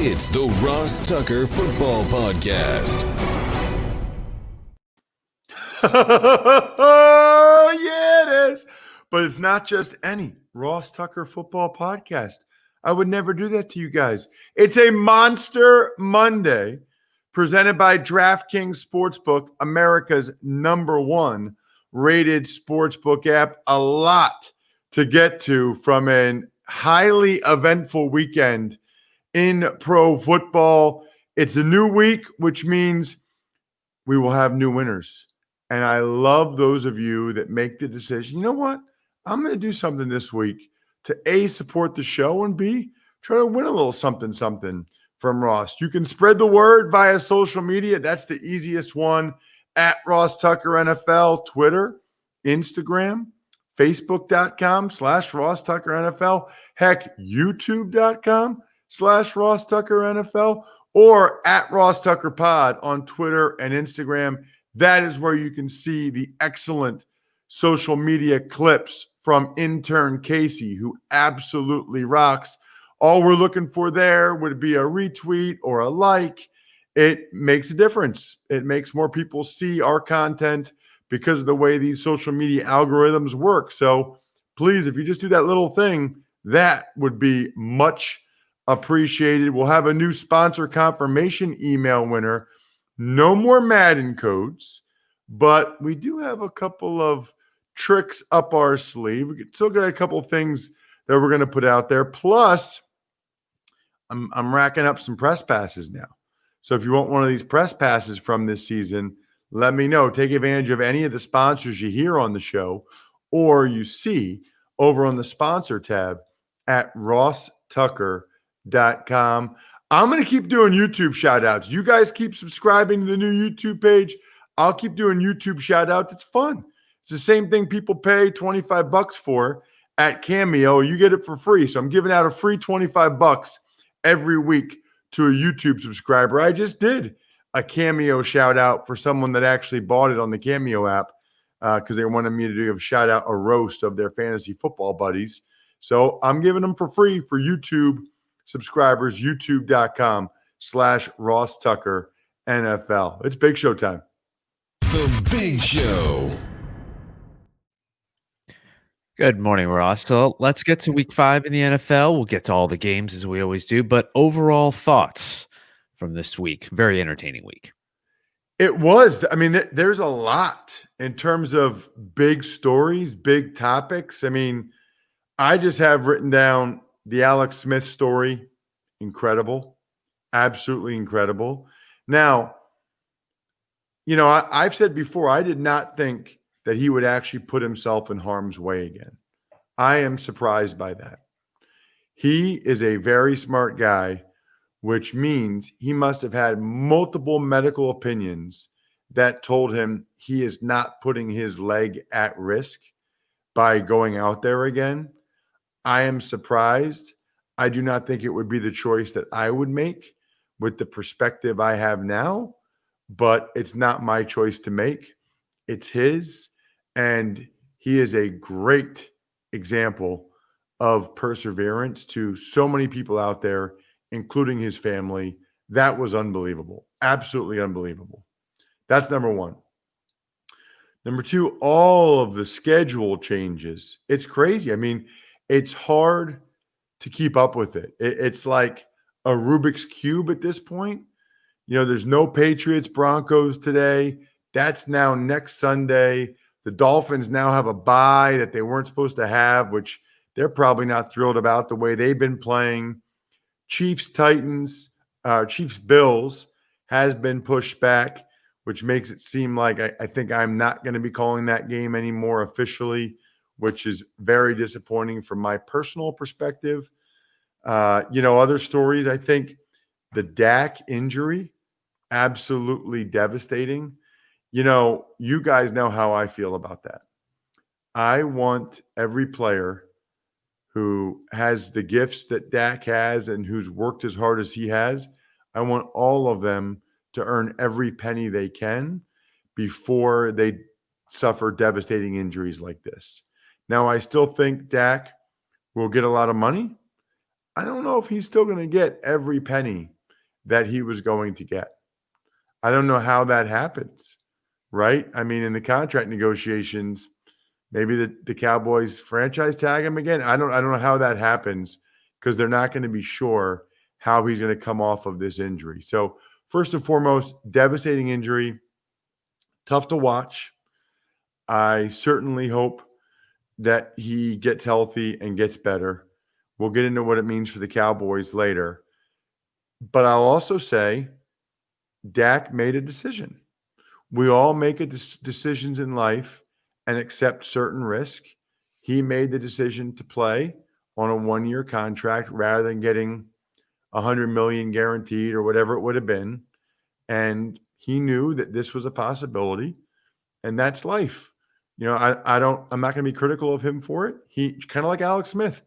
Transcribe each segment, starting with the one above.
It's the Ross Tucker Football Podcast. Oh, yeah, it is. But it's not just any Ross Tucker Football Podcast. I would never do that to you guys. It's a Monster Monday presented by DraftKings Sportsbook, America's #1 rated sportsbook app. A lot to get to from a highly eventful weekend in pro football. It's a new week, which means we will have new winners. And I love those of you that make the decision, you know what? I'm going to do something this week to A, support the show, and B, try to win a little something from Ross. You can spread the word via social media. That's the easiest one. At Ross Tucker NFL, Twitter, Instagram, Facebook.com/Ross Tucker NFL. Heck, YouTube.com/Ross Tucker NFL, or at RossTuckerPod on Twitter and Instagram. That is where you can see the excellent social media clips from intern Casey, who absolutely rocks. All we're looking for there would be a retweet or a like. It makes a difference. It makes more people see our content because of the way these social media algorithms work. So please, if you just do that little thing, that would be much appreciated. We'll have a new sponsor confirmation email winner. No more Madden codes, but we do have a couple of tricks up our sleeve. We still got a couple of things that we're going to put out there. Plus, I'm racking up some press passes now. So if you want one of these press passes from this season, let me know. Take advantage of any of the sponsors you hear on the show or you see over on the sponsor tab at RossTucker.com. I'm going to keep doing YouTube shout outs. You guys keep subscribing to the new YouTube page. I'll keep doing YouTube shout outs. It's fun. It's the same thing people pay $25 for at Cameo. You get it for free. So I'm giving out a free $25 every week to a YouTube subscriber. I just did a Cameo shout out for someone that actually bought it on the Cameo app because they wanted me to do a shout out, a roast of their fantasy football buddies. So I'm giving them for free for YouTube subscribers, youtube.com/Ross Tucker NFL. It's Big Show time. The Big Show. Good morning, Ross. So let's get to week 5 in the NFL. We'll get to all the games as we always do, but overall thoughts from this week. Very entertaining week. It was. I mean, there's a lot in terms of big stories, big topics. I mean, I just have written down the Alex Smith story. Incredible. Absolutely incredible. Now, you know, I've said before, I did not think that he would actually put himself in harm's way again. I am surprised by that. He is a very smart guy, which means he must have had multiple medical opinions that told him he is not putting his leg at risk by going out there again. I am surprised. I do not think it would be the choice that I would make with the perspective I have now, but it's not my choice to make. It's his. And he is a great example of perseverance to so many people out there, including his family. That was unbelievable. Absolutely unbelievable. That's number one. Number two, all of the schedule changes. It's crazy. I mean, it's hard to keep up with it. It's like a Rubik's Cube at this point. You know, there's no Patriots Broncos today. That's now next Sunday. The Dolphins now have a bye that they weren't supposed to have, which they're probably not thrilled about the way they've been playing. Chiefs Bills has been pushed back, which makes it seem like I think I'm not going to be calling that game anymore officially, which is very disappointing from my personal perspective. Other stories, I think the Dak injury, absolutely devastating. You know, you guys know how I feel about that. I want every player who has the gifts that Dak has and who's worked as hard as he has, I want all of them to earn every penny they can before they suffer devastating injuries like this. Now, I still think Dak will get a lot of money. I don't know if he's still going to get every penny that he was going to get. I don't know how that happens, right? I mean, in the contract negotiations, maybe the Cowboys franchise tag him again. I don't know how that happens because they're not going to be sure how he's going to come off of this injury. So first and foremost, devastating injury, tough to watch. I certainly hope that he gets healthy and gets better. We'll get into what it means for the Cowboys later. But I'll also say Dak made a decision. We all make decisions in life and accept certain risk. He made the decision to play on a 1-year contract rather than getting 100 million guaranteed or whatever it would have been. And he knew that this was a possibility, and that's life. I'm not going to be critical of him for it. He kind of like Alex Smith.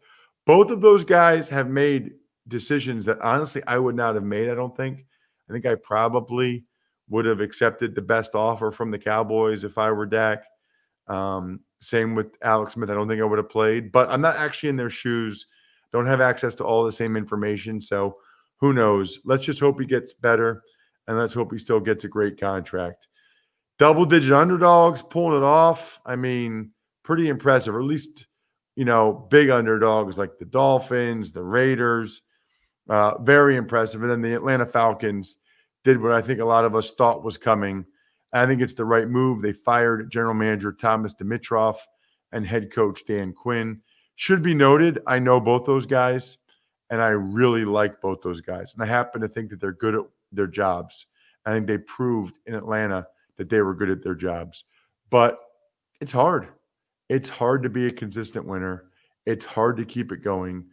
Both of those guys have made decisions that honestly I would not have made, I don't think. I think I probably would have accepted the best offer from the Cowboys if I were Dak. Same with Alex Smith. I don't think I would have played, but I'm not actually in their shoes. Don't have access to all the same information. So who knows? Let's just hope he gets better, and let's hope he still gets a great contract. Double-digit underdogs pulling it off. I mean, pretty impressive, or at least, big underdogs like the Dolphins, the Raiders. Very impressive. And then the Atlanta Falcons did what I think a lot of us thought was coming. I think it's the right move. They fired general manager Thomas Dimitroff and head coach Dan Quinn. Should be noted, I know both those guys, and I really like both those guys. And I happen to think that they're good at their jobs. I think they proved in Atlanta that they were good at their jobs. But it's hard. It's hard to be a consistent winner. It's hard to keep it going.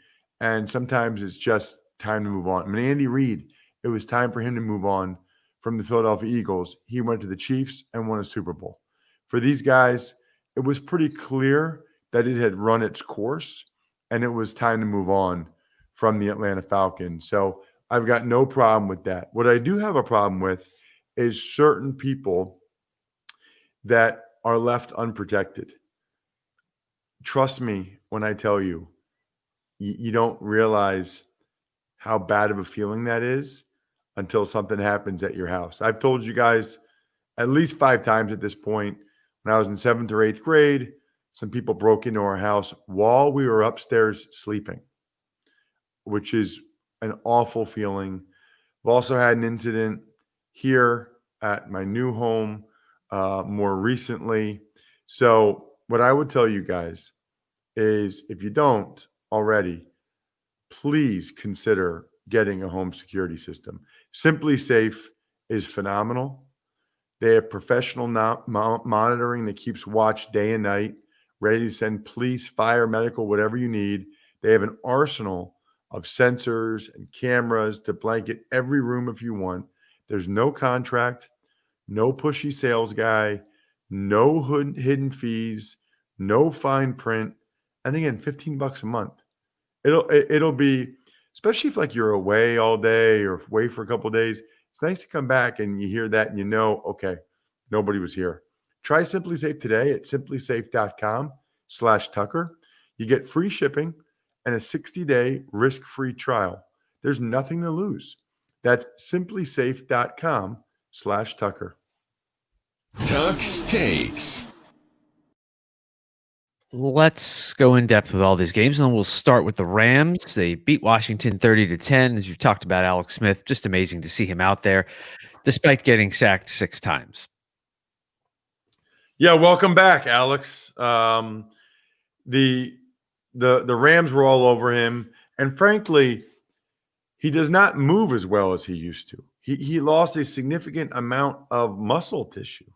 And sometimes it's just time to move on. I mean, Andy Reid, it was time for him to move on from the Philadelphia Eagles. He went to the Chiefs and won a Super Bowl. For these guys, it was pretty clear that it had run its course and it was time to move on from the Atlanta Falcons. So I've got no problem with that. What I do have a problem with is certain people that are left unprotected. Trust me when I tell you, you don't realize how bad of a feeling that is until something happens at your house. I've told you guys at least 5 times at this point. When I was in 7th or 8th grade, some people broke into our house while we were upstairs sleeping, which is an awful feeling. I've also had an incident here at my new home more recently. So what I would tell you guys is if you don't already, please consider getting a home security system. Simply Safe is phenomenal. They have professional monitoring that keeps watch day and night, ready to send police, fire, medical, whatever you need. They have an arsenal of sensors and cameras to blanket every room if you want. There's no contract, no pushy sales guy, no hidden fees, no fine print. And again, $15 a month. It'll be, especially if like you're away all day or away for a couple of days. It's nice to come back and you hear that and okay, nobody was here. Try Simply Safe today at simplysafe.com/Tucker. You get free shipping and a 60-day risk-free trial. There's nothing to lose. That's simplysafe.com/Tucker. Tuck's Takes. Let's go in depth with all these games, and then we'll start with the Rams. They beat Washington 30-10. As you talked about, Alex Smith, just amazing to see him out there, despite getting sacked 6 times. Yeah, welcome back, Alex. The Rams were all over him, and frankly, he does not move as well as he used to. He lost a significant amount of muscle tissue.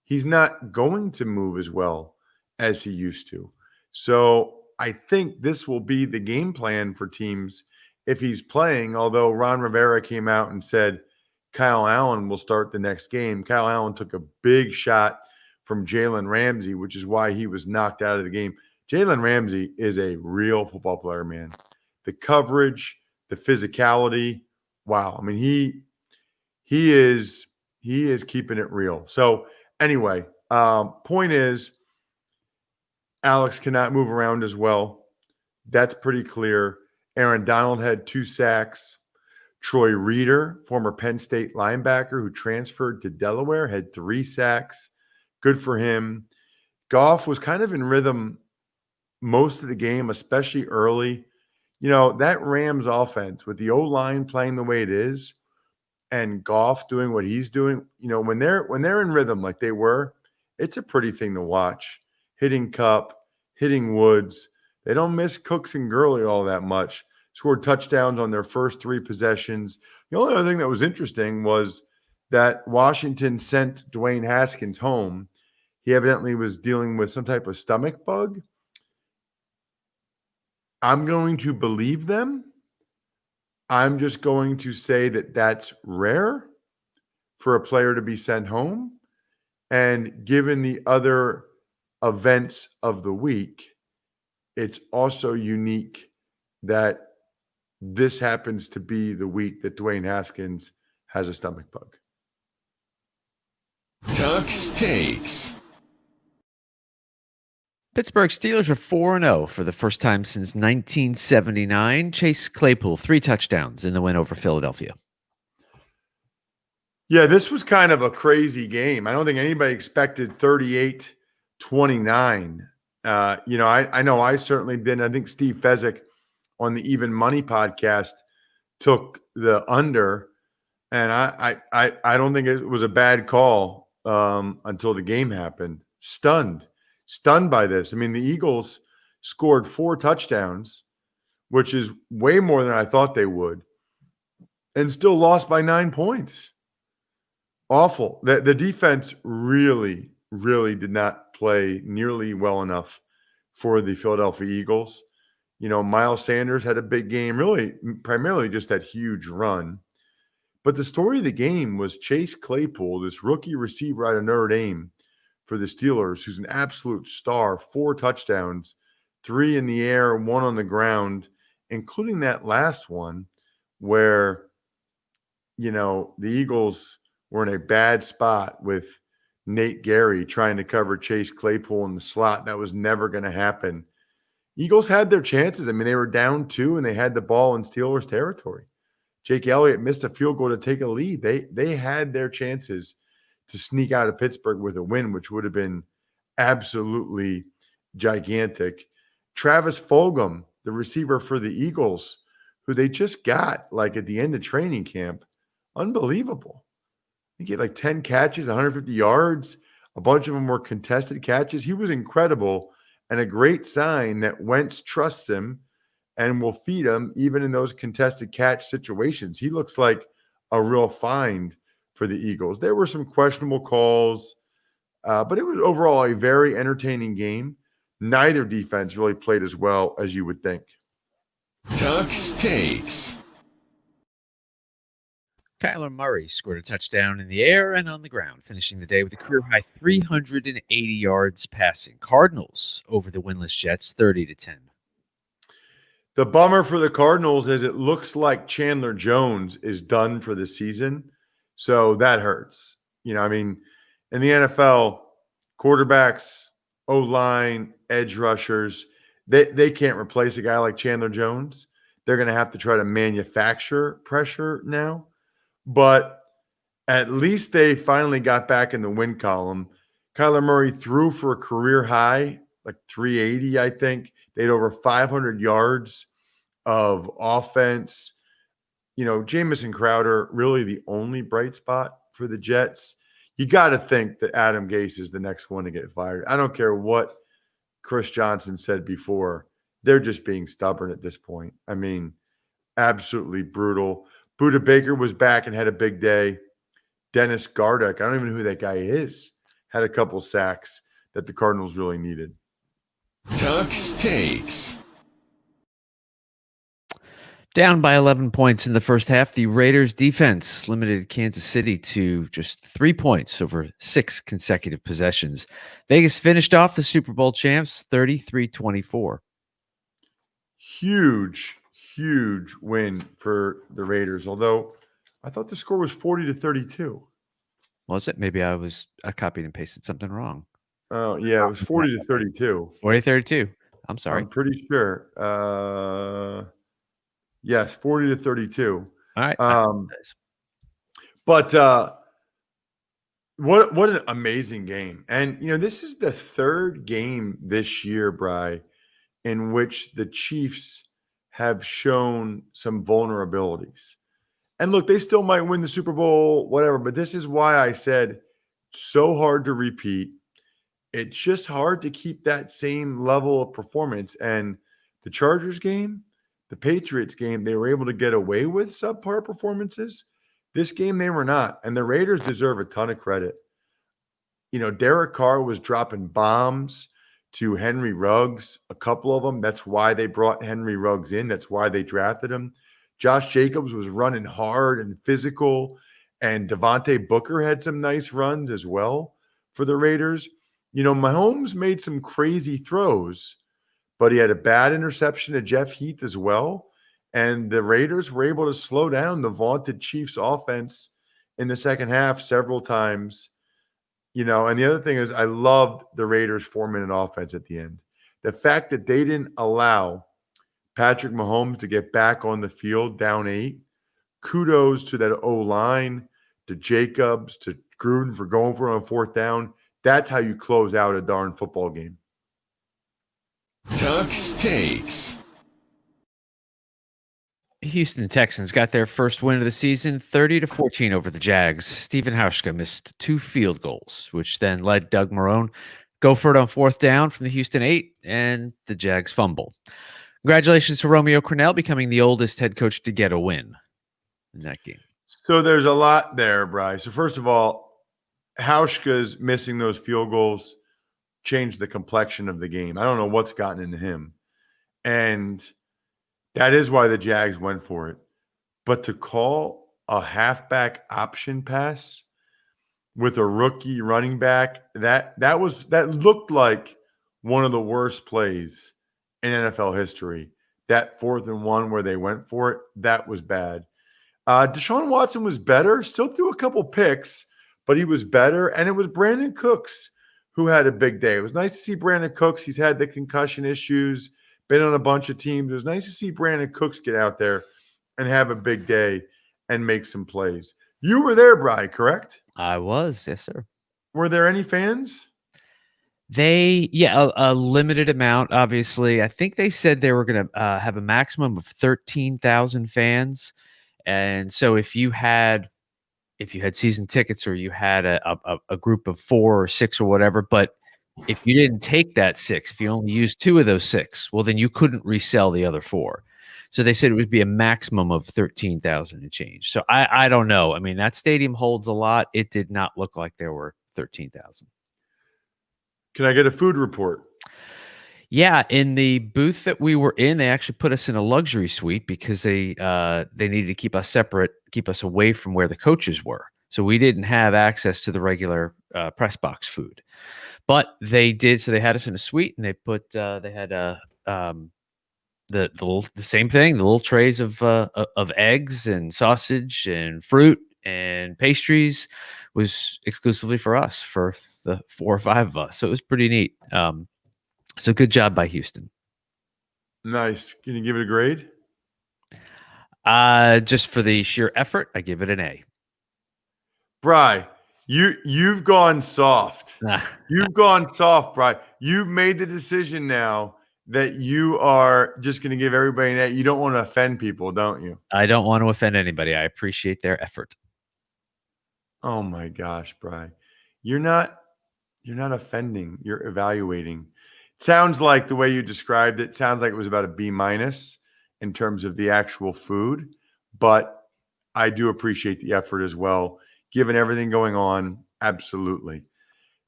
He's not going to move as well as he used to. So I think this will be the game plan for teams if he's playing, although Ron Rivera came out and said Kyle Allen will start the next game. Kyle Allen took a big shot from Jalen Ramsey, which is why he was knocked out of the game. Jalen Ramsey is a real football player, man. The coverage, the physicality, wow. I mean, he is keeping it real. So anyway, point is, Alex cannot move around as well. That's pretty clear. Aaron Donald had 2 sacks. Troy Reeder, former Penn State linebacker who transferred to Delaware, had 3 sacks. Good for him. Goff was kind of in rhythm most of the game, especially early. That Rams offense with the O-line playing the way it is and Goff doing what he's doing, when they're in rhythm like they were, it's a pretty thing to watch. Hitting Cup, hitting Woods. They don't miss Cooks and Gurley all that much. Scored touchdowns on their first 3 possessions. The only other thing that was interesting was that Washington sent Dwayne Haskins home. He evidently was dealing with some type of stomach bug. I'm going to believe them. I'm just going to say that that's rare for a player to be sent home. And given the other events of the week, it's also unique that this happens to be the week that Dwayne Haskins has a stomach bug. Tuck's Takes. Pittsburgh Steelers are 4-0 for the first time since 1979. Chase Claypool, 3 touchdowns in the win over Philadelphia. Yeah, this was kind of a crazy game. I don't think anybody expected 38-29. I know I certainly didn't. I think Steve Fezzik on the Even Money podcast took the under, and I don't think it was a bad call until the game happened. Stunned by this. I mean, the Eagles scored 4 touchdowns, which is way more than I thought they would, and still lost by 9 points. Awful. The defense really, really did not play nearly well enough for the Philadelphia Eagles. Miles Sanders had a big game, really primarily just that huge run. But the story of the game was Chase Claypool, this rookie receiver out of Notre Dame for the Steelers, who's an absolute star, 4 touchdowns, 3 in the air, 1 on the ground, including that last one where, the Eagles were in a bad spot with Nate Gary trying to cover Chase Claypool in the slot. That was never going to happen. Eagles had their chances. I mean, they were down 2 and they had the ball in Steelers territory. Jake Elliott missed a field goal to take a lead. They had their chances to sneak out of Pittsburgh with a win, which would have been absolutely gigantic. Travis Fulgham, the receiver for the Eagles, who they just got like at the end of training camp, unbelievable. He had like 10 catches, 150 yards. A bunch of them were contested catches. He was incredible and a great sign that Wentz trusts him and will feed him even in those contested catch situations. He looks like a real find for the Eagles. There were some questionable calls, but it was overall a very entertaining game. Neither defense really played as well as you would think. Tuck's Takes. Kyler Murray scored a touchdown in the air and on the ground, finishing the day with a career-high 380 yards passing. Cardinals over the winless Jets, 30-10. The bummer for the Cardinals is it looks like Chandler Jones is done for the season, so that hurts. In the NFL, quarterbacks, O-line, edge rushers, they can't replace a guy like Chandler Jones. They're going to have to try to manufacture pressure now. But at least they finally got back in the win column. Kyler Murray threw for a career high, like 380, I think. They had over 500 yards of offense. Jamison Crowder, really the only bright spot for the Jets. You got to think that Adam Gase is the next one to get fired. I don't care what Chris Johnson said before. They're just being stubborn at this point. I mean, absolutely brutal. Buda Baker was back and had a big day. Dennis Gardeck, I don't even know who that guy is, had a couple sacks that the Cardinals really needed. Tuck's Takes. Down by 11 points in the first half, the Raiders' defense limited Kansas City to just 3 points over 6 consecutive possessions. Vegas finished off the Super Bowl champs 33-24. Huge win for the Raiders, although I thought the score was 40-32. Was it? Maybe I copied and pasted something wrong. Oh, yeah, it was 40-32. 40-32. I'm sorry. I'm pretty sure. Yes, 40-32. All right. Um, Nice. but what an amazing game. And this is the third game this year, Bry, in which the Chiefs have shown some vulnerabilities. And look, they still might win the Super Bowl, whatever, but this is why I said so hard to repeat. It's just hard to keep that same level of performance. And the Chargers game, the Patriots game, they were able to get away with subpar performances. This game, they were not. And the Raiders deserve a ton of credit. Derek Carr was dropping bombs to Henry Ruggs, a couple of them. That's why they brought Henry Ruggs in. That's why they drafted him. Josh Jacobs was running hard and physical, and Devontae Booker had some nice runs as well for the Raiders. Mahomes made some crazy throws, but he had a bad interception to Jeff Heath as well. And the Raiders were able to slow down the vaunted Chiefs offense in the second half several times. And the other thing is I loved the Raiders' 4-minute offense at the end. The fact that they didn't allow Patrick Mahomes to get back on the field down 8, kudos to that O-line, to Jacobs, to Gruden for going for it on 4th down. That's how you close out a darn football game. Tuck's Takes. Houston Texans got their first win of the season, 30-14 over the Jags. Stephen Hauschka missed 2 field goals, which then led Doug Marrone go for it on 4th down from the Houston 8, and the Jags fumble. Congratulations to Romeo Crennel becoming the oldest head coach to get a win in that game. So there's a lot there, Bryce. So first of all, Hauschka's missing those field goals changed the complexion of the game. I don't know what's gotten into him. And that is why the Jags went for it. But to call a halfback option pass with a rookie running back, that looked like one of the worst plays in NFL history. That 4th and 1 where they went for it, that was bad. Deshaun Watson was better, still threw a couple picks, but he was better. And it was Brandon Cooks who had a big day. It was nice to see Brandon Cooks. He's had the concussion issues, been on a bunch of teams. It was nice to see Brandon Cooks get out there and have a big day and make some plays. You were there, Bri, correct? I was, yes, sir. Were there any fans? A limited amount, obviously. I think they said they were going to have a maximum of 13,000 fans. And so if you had season tickets or you had a group of 4 or 6 or whatever, but if you didn't take that 6, if you only used 2 of those 6, well, then you couldn't resell the other 4. So they said it would be a maximum of 13,000 and change. So I don't know. I mean, that stadium holds a lot. It did not look like there were 13,000. Can I get a food report? Yeah, in the booth that we were in, they actually put us in a luxury suite because they needed to keep us separate, keep us away from where the coaches were. So we didn't have access to the regular press box food, but they did. So they had us in a suite, and they put they had the same thing, the little trays of eggs and sausage and fruit and pastries was exclusively for us, for the 4 or 5 of us. So it was pretty neat. So good job by Houston. Nice. Can you give it a grade? Just for the sheer effort, I give it an A. Bri, you've gone soft. You've gone soft, Bri. You've made the decision now that you are just going to give everybody an A. You don't want to offend people, don't you? I don't want to offend anybody. I appreciate their effort. Oh my gosh, Bri. You're not offending. You're evaluating. Sounds like the way you described it, sounds like it was about a B- in terms of the actual food, but I do appreciate the effort as well, given everything going on. Absolutely.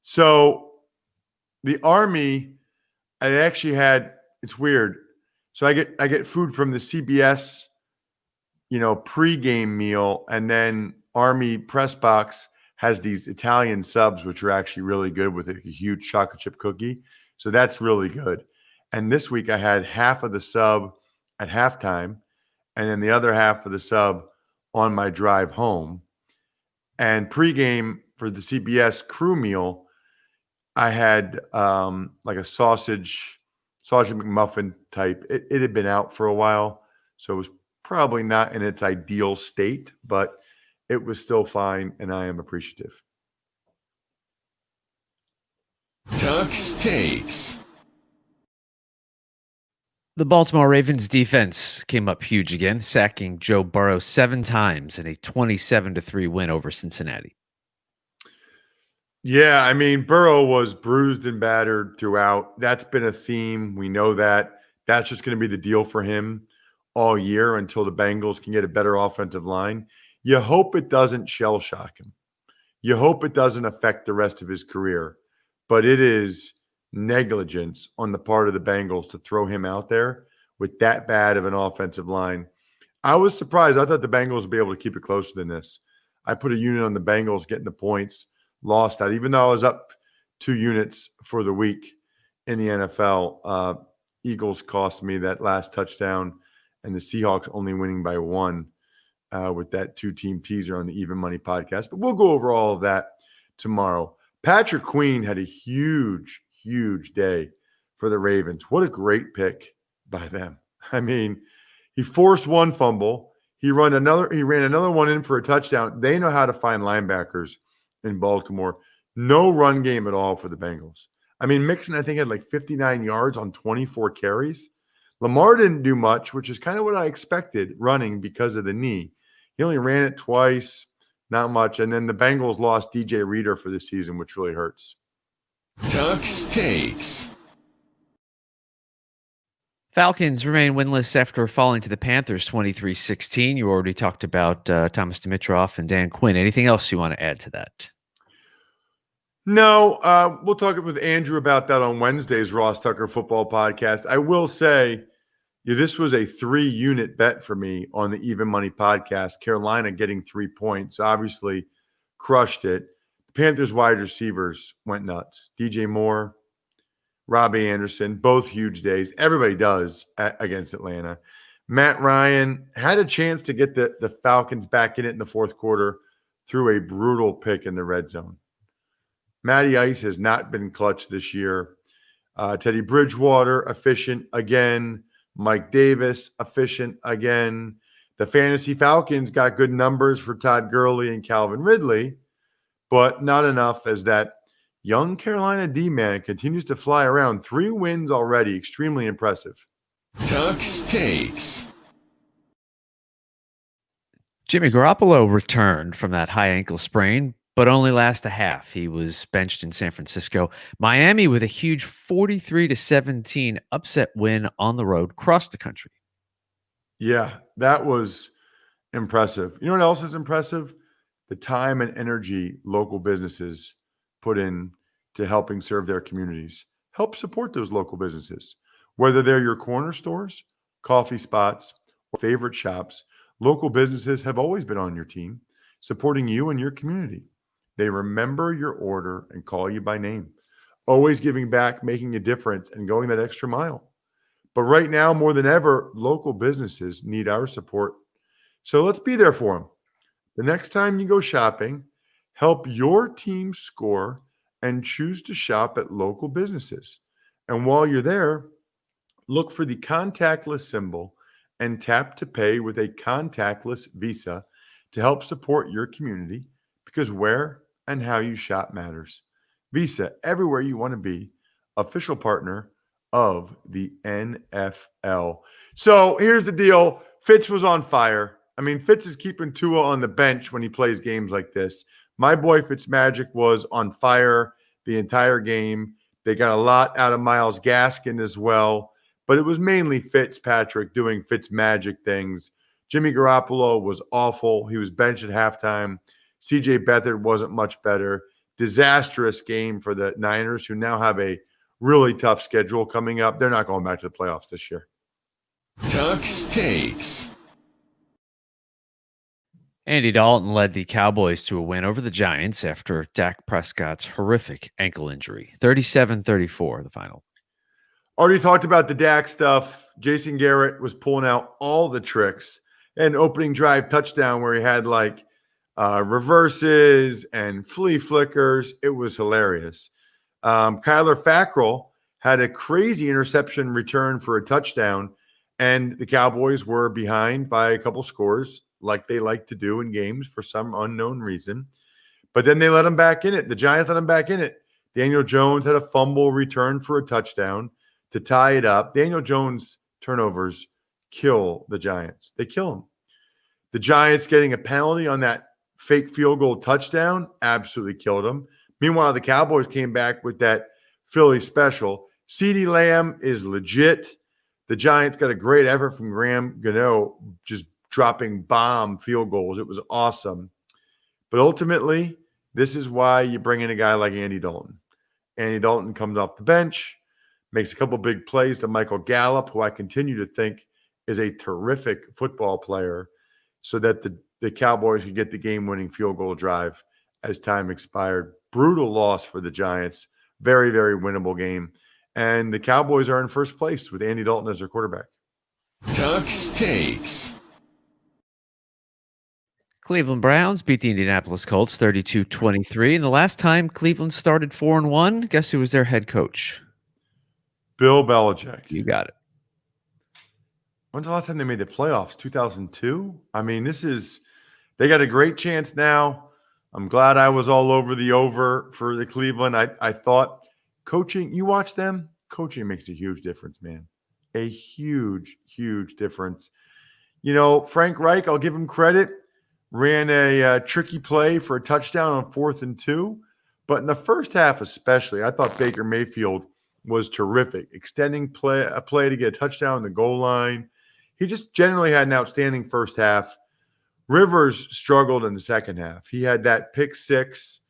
So the Army, I actually had, it's weird. So I get food from the CBS, pregame meal, and then Army press box has these Italian subs, which are actually really good with a huge chocolate chip cookie. So that's really good. And this week I had half of the sub at halftime and then the other half of the sub on my drive home. And pregame for the CBS crew meal, I had like a sausage McMuffin type. It had been out for a while, so it was probably not in its ideal state, but it was still fine, and I am appreciative. Tuck's Takes. The Baltimore Ravens defense came up huge again, sacking Joe Burrow 7 times in a 27-3 win over Cincinnati. Yeah, I mean, Burrow was bruised and battered throughout. That's been a theme. We know that. That's just going to be the deal for him all year until the Bengals can get a better offensive line. You hope it doesn't shell shock him. You hope it doesn't affect the rest of his career. But it is negligence on the part of the Bengals to throw him out there with that bad of an offensive line. I was surprised. I thought the Bengals would be able to keep it closer than this. I put a unit on the Bengals getting the points, lost that. Even though I was up 2 units for the week in the NFL, Eagles cost me that last touchdown, and the Seahawks only winning by 1 with that 2-team teaser on the Even Money podcast. But we'll go over all of that tomorrow. Patrick Quinn had a huge, huge day for the Ravens. What a great pick by them. I mean, he forced 1 fumble. He ran another one in for a touchdown. They know how to find linebackers in Baltimore. No run game at all for the Bengals. I mean, Mixon, I think, had like 59 yards on 24 carries. Lamar didn't do much, which is kind of what I expected running because of the knee. He only ran it twice, not much. And then the Bengals lost DJ Reader for the season, which really hurts. Tuck's Takes. Falcons remain winless after falling to the Panthers 23-16. You already talked about Thomas Dimitroff and Dan Quinn. Anything else you want to add to that? No, we'll talk with Andrew about that on Wednesday's Ross Tucker Football Podcast. I will say, this was a 3-unit bet for me on the Even Money Podcast. Carolina getting 3 points, obviously crushed it. The Panthers wide receivers went nuts. DJ Moore, Robbie Anderson, both huge days. Everybody does against Atlanta. Matt Ryan had a chance to get the Falcons back in it in the fourth quarter through a brutal pick in the red zone. Matty Ice has not been clutch this year. Teddy Bridgewater, efficient again. Mike Davis, efficient again. The Fantasy Falcons got good numbers for Todd Gurley and Calvin Ridley, but not enough as that young Carolina D-man continues to fly around. 3 wins already. Extremely impressive. Tuck's Takes. Jimmy Garoppolo returned from that high ankle sprain, but only last a half. He was benched in San Francisco. Miami with a huge 43-17 upset win on the road across the country. Yeah, that was impressive. You know what else is impressive? The time and energy local businesses put in to helping serve their communities. Help support those local businesses. Whether they're your corner stores, coffee spots, or favorite shops, local businesses have always been on your team, supporting you and your community. They remember your order and call you by name, always giving back, making a difference, and going that extra mile. But right now, more than ever, local businesses need our support. So let's be there for them. The next time you go shopping, help your team score and choose to shop at local businesses. And while you're there, look for the contactless symbol and tap to pay with a contactless Visa to help support your community, because where and how you shop matters. Visa, everywhere you want to be, official partner of the NFL. So here's the deal. Fitz was on fire. I mean, Fitz is keeping Tua on the bench when he plays games like this. My boy Fitzmagic was on fire the entire game. They got a lot out of Myles Gaskin as well, but it was mainly Fitzpatrick doing Fitzmagic things. Jimmy Garoppolo was awful. He was benched at halftime. CJ Beathard wasn't much better. Disastrous game for the Niners, who now have a really tough schedule coming up. They're not going back to the playoffs this year. Tuck's Takes. Andy Dalton led the Cowboys to a win over the Giants after Dak Prescott's horrific ankle injury. 37-34, the final. Already talked about the Dak stuff. Jason Garrett was pulling out all the tricks. And opening drive touchdown where he had like reverses and flea flickers. It was hilarious. Kyler Fackrell had a crazy interception return for a touchdown. And the Cowboys were behind by a couple scores, like they like to do in games for some unknown reason. But then they let them back in it. The Giants let them back in it. Daniel Jones had a fumble return for a touchdown to tie it up. Daniel Jones turnovers kill the Giants. They kill them. The Giants getting a penalty on that fake field goal touchdown absolutely killed them. Meanwhile, the Cowboys came back with that Philly special. CeeDee Lamb is legit. The Giants got a great effort from Graham Gano, just dropping bomb field goals. It was awesome. But ultimately, this is why you bring in a guy like Andy Dalton. Andy Dalton comes off the bench, makes a couple big plays to Michael Gallup, who I continue to think is a terrific football player, so that the Cowboys could get the game-winning field goal drive as time expired. Brutal loss for the Giants. Very, very winnable game. And the Cowboys are in first place with Andy Dalton as their quarterback. Tuck's Takes. Cleveland Browns beat the Indianapolis Colts 32-23. And the last time Cleveland started 4-1, guess who was their head coach? Bill Belichick. You got it. When's the last time they made the playoffs? 2002? I mean, they got a great chance now. I'm glad I was all over the over for the Cleveland. I thought coaching, you watch them, coaching makes a huge difference, man. A huge, huge difference. You know, Frank Reich, I'll give him credit, ran a tricky play for a touchdown on 4th and 2. But in the first half especially, I thought Baker Mayfield was terrific, extending a play to get a touchdown on the goal line. He just generally had an outstanding first half. Rivers struggled in the second half. He had that pick six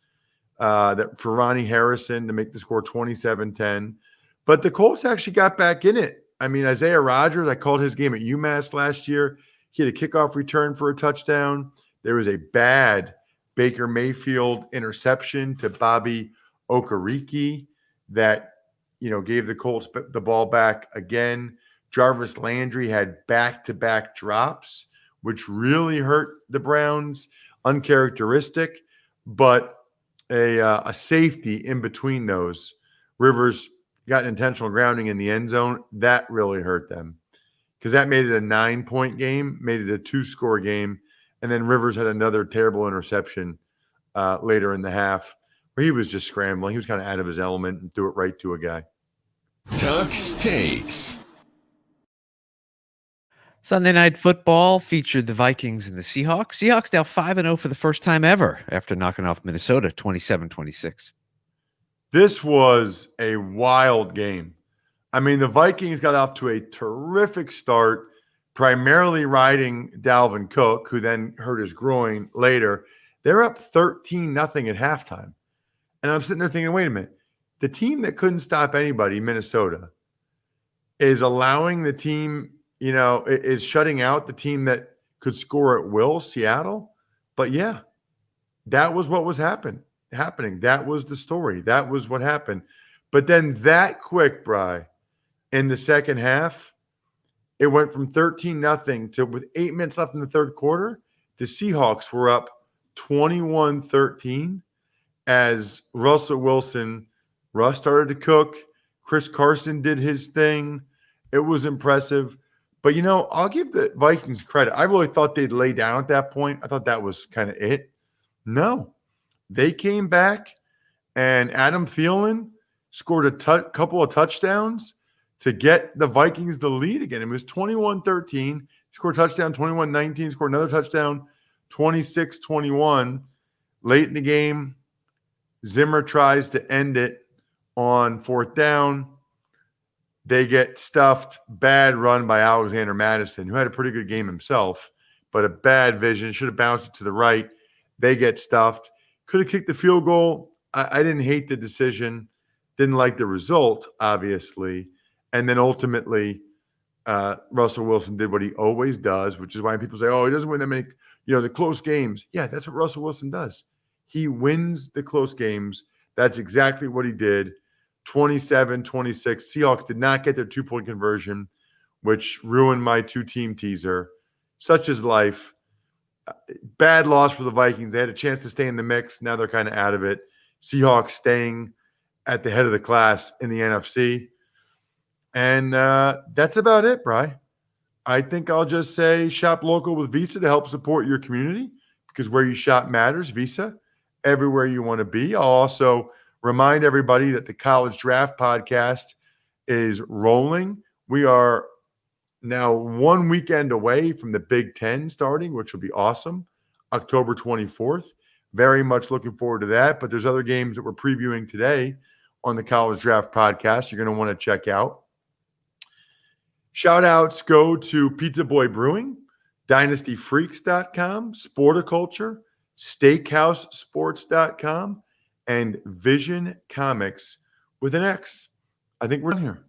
that for Ronnie Harrison to make the score 27-10. But the Colts actually got back in it. I mean, Isaiah Rodgers, I called his game at UMass last year. He had a kickoff return for a touchdown. There was a bad Baker Mayfield interception to Bobby Okereke that, gave the Colts the ball back again. Jarvis Landry had back-to-back drops, which really hurt the Browns. Uncharacteristic, but a safety in between those. Rivers got an intentional grounding in the end zone. That really hurt them because that made it a 9-point game, made it a 2-score game. And then Rivers had another terrible interception later in the half where he was just scrambling. He was kind of out of his element and threw it right to a guy. Tuck's Takes. Sunday Night Football featured the Vikings and the Seahawks. Seahawks now 5-0 for the first time ever after knocking off Minnesota 27-26. This was a wild game. I mean, the Vikings got off to a terrific start, primarily riding Dalvin Cook, who then hurt his groin later. They're up 13-0 at halftime. And I'm sitting there thinking, wait a minute. The team that couldn't stop anybody, Minnesota, is allowing the team, is shutting out the team that could score at will, Seattle. But yeah, that was what was happening. That was the story. That was what happened. But then that quick, Bri, in the second half, it went from 13-0 to with 8 minutes left in the third quarter, the Seahawks were up 21-13 as Russ started to cook. Chris Carson did his thing. It was impressive. But, I'll give the Vikings credit. I really thought they'd lay down at that point. I thought that was kind of it. No. They came back, and Adam Thielen scored a couple of touchdowns to get the Vikings the lead again. It was 21-13. Scored a touchdown, 21-19. Scored another touchdown, 26-21. Late in the game, Zimmer tries to end it on 4th down. They get stuffed. Bad run by Alexander Madison, who had a pretty good game himself, but a bad vision. Should have bounced it to the right. They get stuffed. Could have kicked the field goal. I didn't hate the decision. Didn't like the result, obviously. And then ultimately, Russell Wilson did what he always does, which is why people say, oh, he doesn't win that many, the close games. Yeah, that's what Russell Wilson does. He wins the close games. That's exactly what he did. 27-26. Seahawks did not get their 2-point conversion, which ruined my 2-team teaser. Such is life. Bad loss for the Vikings. They had a chance to stay in the mix. Now they're kind of out of it. Seahawks staying at the head of the class in the NFC. And that's about it, Bri. I think I'll just say shop local with Visa to help support your community, because where you shop matters. Visa, everywhere you want to be. I'll also remind everybody that the College Draft Podcast is rolling. We are now one weekend away from the Big Ten starting, which will be awesome. October 24th. Very much looking forward to that. But there's other games that we're previewing today on the College Draft Podcast you're going to want to check out. Shout outs go to Pizza Boy Brewing, DynastyFreaks.com, Sporticulture, SteakhouseSports.com, and Vision Comics with an X. I think we're done here.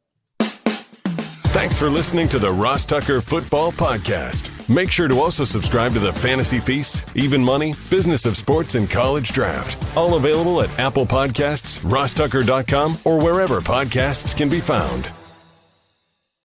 Thanks for listening to the Ross Tucker Football Podcast. Make sure to also subscribe to the Fantasy Feast, Even Money, Business of Sports, and College Draft. All available at Apple Podcasts, RossTucker.com, or wherever podcasts can be found.